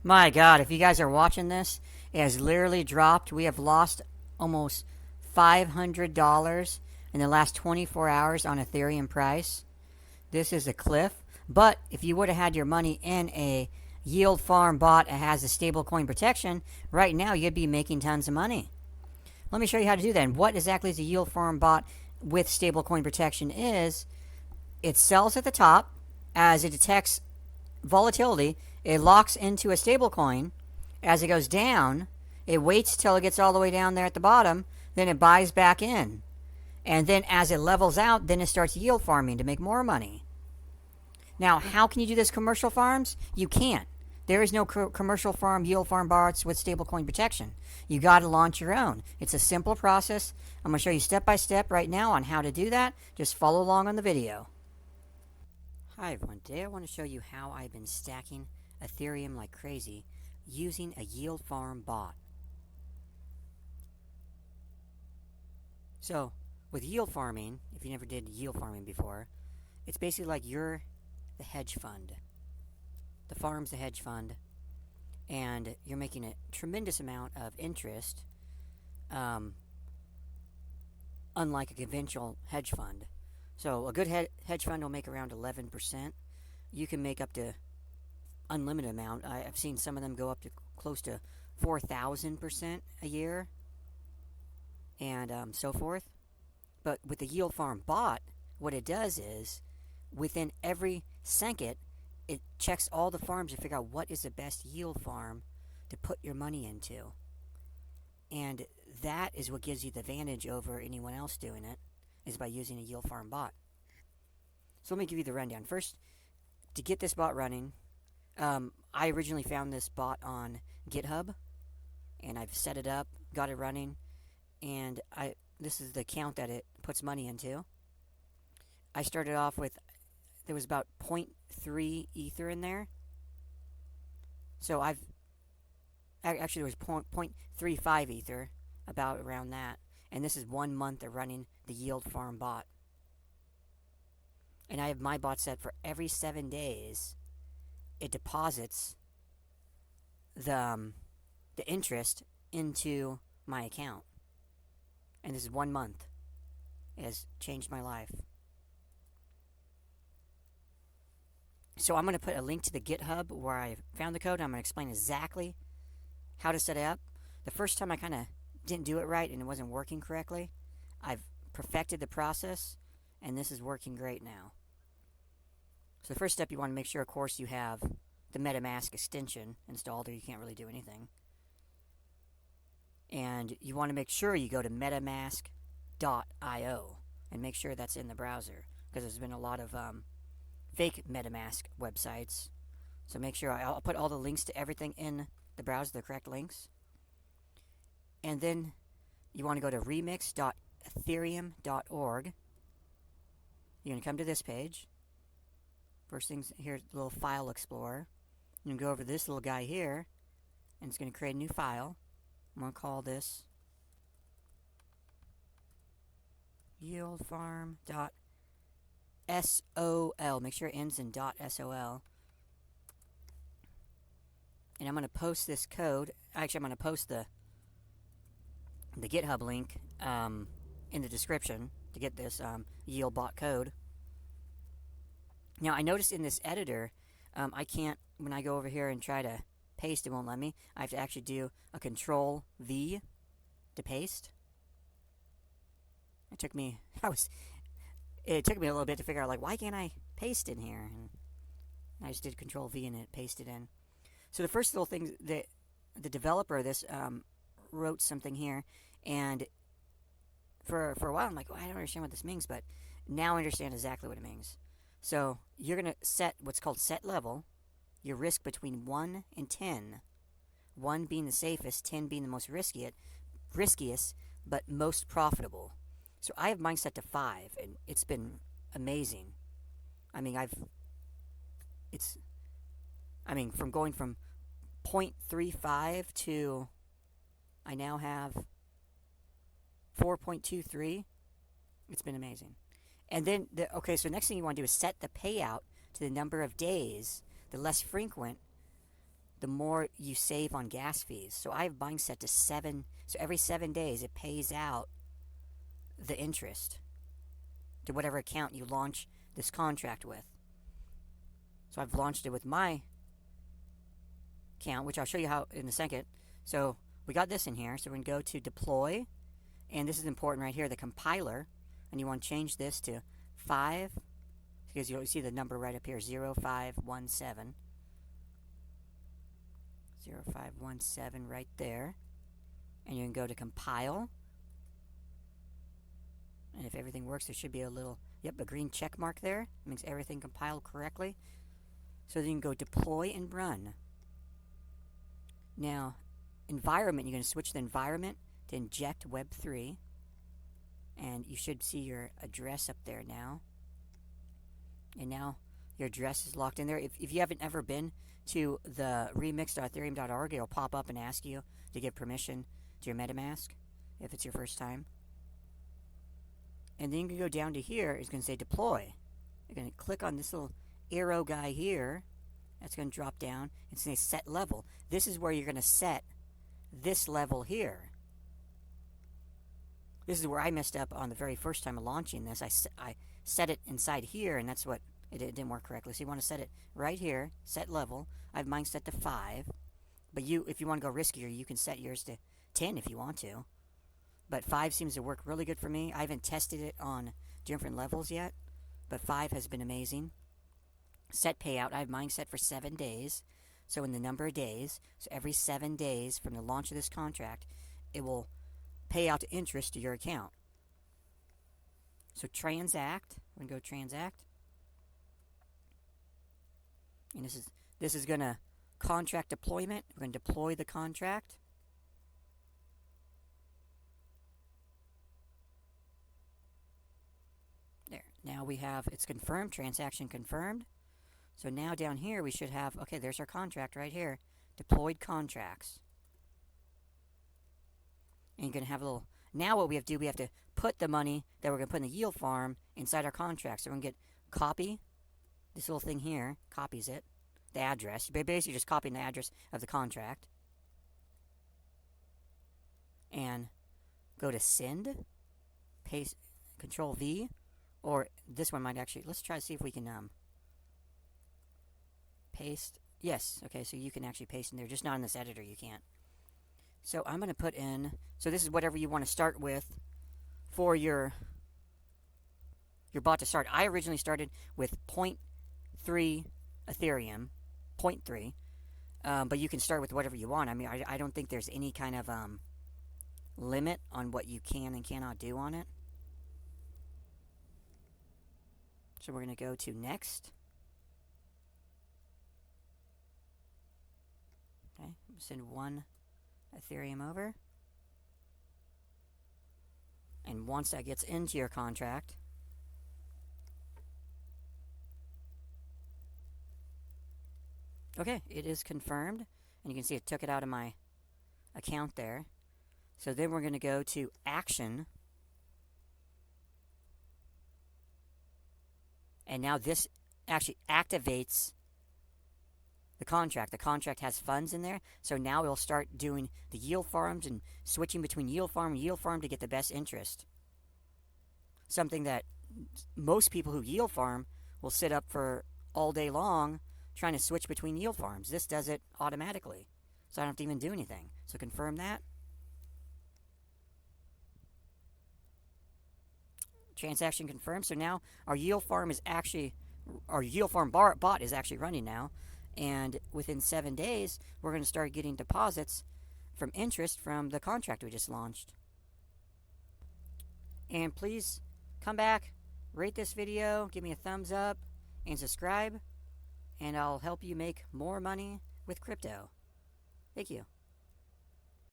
My God, if you guys are watching this, it has literally dropped. We have lost almost $500 in the last 24 hours on Ethereum price. This is a cliff. But if you would have had your money in a yield farm bot that has a stable coin protection, right now you'd be making tons of money. Let me show you how to do that. And what exactly is a yield farm bot with stable coin protection is it sells at the top as it detects volatility. It locks into a stable coin. As it goes down, it waits till it gets all the way down there at the bottom, then it buys back in. And then as it levels out, then it starts yield farming to make more money. Now, how can you do this commercial farms? You can't. There is no commercial farm, yield farm bots with stablecoin protection. You got to launch your own. It's a simple process. I'm going to show you step by step right now on how to do that. Just follow along on the video. Hi everyone, today I want to show you how I've been stacking Ethereum like crazy using a yield farm bot. So, with yield farming, if you never did yield farming before, it's basically like you're the hedge fund. The farm's the hedge fund, and you're making a tremendous amount of interest, unlike a conventional hedge fund. So a good hedge fund will make around 11%. You can make up to unlimited amount. I've seen some of them go up to close to 4,000% a year, and so forth. But with the yield farm bot, what it does is, within every second, it checks all the farms to figure out what is the best yield farm to put your money into. And that is what gives you the advantage over anyone else doing it, is by using a yield farm bot. So let me give you the rundown. First, to get this bot running, I originally found this bot on GitHub, and I've set it up, got it running, and this is the account that it puts money into. I started off with, there was about 0.3 Ether in there. So actually there was 0.35 Ether, about around that. And this is 1 month of running the yield farm bot. And I have my bot set for every 7 days. It deposits the interest into my account. And this is 1 month. It has changed my life. So I'm going to put a link to the GitHub where I found the code. I'm going to explain exactly how to set it up. The first time I kind of didn't do it right and it wasn't working correctly. I've perfected the process, and this is working great now. So the first step, you want to make sure, of course, you have the metamask extension installed, or you can't really do anything. And you want to make sure you go to metamask.io and make sure that's in the browser, because there's been a lot of fake metamask websites. So make sure I'll put all the links to everything in the browser, the correct links. And then you want to go to remix.ethereum.org. You're going to come to this page. First thing's here, the little file explorer. You can go over this little guy here, and it's going to create a new file. I'm going to call this yieldfarm.sol. Make sure it ends in .sol. And I'm going to post this code. Actually, I'm going to post the GitHub link in the description to get this yield bot code. Now, I noticed in this editor, I can't, when I go over here and try to paste, it won't let me. I have to actually do a Control V to paste. It took me a little bit to figure out, like, why can't I paste in here? And I just did Control V and it pasted in. So the first little thing that the developer of this wrote something here, and for a while I'm like, oh, I don't understand what this means, but now I understand exactly what it means. So you're going to set what's called set level, your risk between 1 and 10. 1 being the safest, 10 being the most riskiest, but most profitable. So I have mine set to 5, and it's been amazing. I mean, from going from 0.35 to I now have 4.23. It's been amazing. And then, so next thing you want to do is set the payout to the number of days. The less frequent the more you save on gas fees. So I have mine set to 7. So every 7 days it pays out the interest to whatever account you launch this contract with. So I've launched it with my account, which I'll show you how in a second. So we got this in here. So we're going to go to deploy. And this is important right here, the compiler. And you want to change this to 5. Because you'll see the number right up here, 0517. 0517 right there. And you can go to compile. And if everything works, there should be a little, a green check mark there. It means everything compiled correctly. So then you can go deploy and run. Now, environment, you're going to switch the environment to inject Web3. And you should see your address up there now. And now your address is locked in there. If you haven't ever been to the remix.ethereum.org, it'll pop up and ask you to give permission to your MetaMask if it's your first time. And then you can go down to here. It's going to say deploy. You're going to click on this little arrow guy here. That's going to drop down. It's going to say set level. This is where you're going to set this level here. This is where I messed up on the very first time of launching this. I set it inside here, and that's what it didn't work correctly. So you want to set it right here, set level. I have mine set to 5. But if you want to go riskier, you can set yours to 10 if you want to. But 5 seems to work really good for me. I haven't tested it on different levels yet, but 5 has been amazing. Set payout, I have mine set for 7 days. So in the number of days, so every 7 days from the launch of this contract, it will pay out the interest to your account. So transact, we're going to go transact. And this is going to contract deployment. We're going to deploy the contract. There. Now we have, it's confirmed, transaction confirmed. So now down here we should have, okay, there's our contract right here. Deployed contracts. And you're going to have a little, now what we have to do, we have to put the money that we're going to put in the yield farm inside our contract. So we're going to get copy, this little thing here, copies it, the address. You're basically just copying the address of the contract. And go to send, paste, Control V, or this one might actually, let's try to see if we can paste. Yes, okay, so you can actually paste in there, just not in this editor, you can't. So I'm going to put in, so this is whatever you want to start with for your bot to start. I originally started with 0.3 Ethereum, 0.3, but you can start with whatever you want. I mean, I don't think there's any kind of limit on what you can and cannot do on it. So we're going to go to next. Okay, send 1 Ethereum over. And once that gets into your contract, okay, it is confirmed. And you can see it took it out of my account there. So then we're going to go to action. And now this actually activates the contract. The contract has funds in there. So now we'll start doing the yield farms and switching between yield farm and yield farm to get the best interest. Something that most people who yield farm will sit up for all day long trying to switch between yield farms. This does it automatically. So I don't have to even do anything. So confirm that. Transaction confirmed. So now our yield farm is actually, our yield farm bot is actually running now. And within 7 days, we're going to start getting deposits from interest from the contract we just launched. And please come back, rate this video, give me a thumbs up, and subscribe. And I'll help you make more money with crypto. Thank you.